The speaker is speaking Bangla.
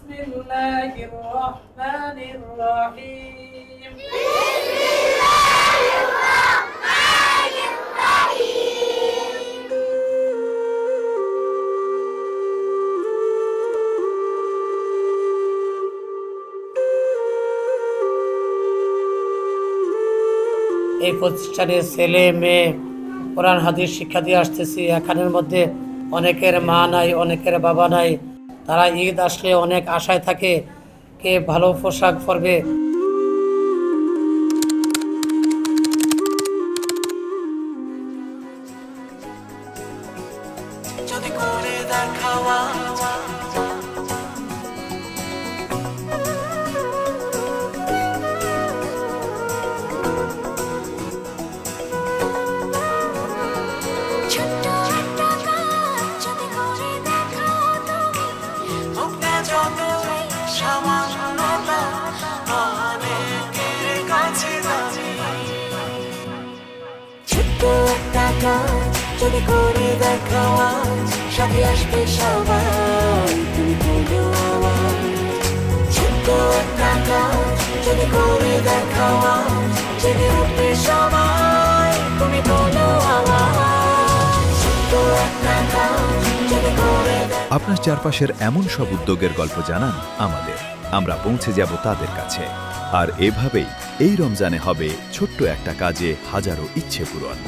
বিসমিল্লাহির রহমানির রহিম। এই প্রতিষ্ঠানে ছেলে মেয়ে কোরআন হাদিস শিক্ষা দিয়ে আসতেছি। এখানের মধ্যে অনেকের মা নাই, অনেকের বাবা নাই। তারা ঈদ আসলে অনেক আশায় থাকে, কে ভালো পোশাক পরবে। যদি করে দেখাওয়া যদি করে দেখাওয়া সাথে আসবে সবাই, তুমি বলো আওয়াজ। ছোট্ট একটা কাজ যদি করে দেখাওয়া জেগে উঠবে সবাই, তুমি বলো আওয়াজ। ছোট্ট একটা কাজ যদি করে। আপনার চারপাশের এমন সব উদ্যোগের গল্প জানান আমাদের, আমরা পৌঁছে যাব তাদের কাছে। আর এভাবেই এই রমজানে হবে ছোট্ট একটা কাজে হাজারো ইচ্ছে পূরণ।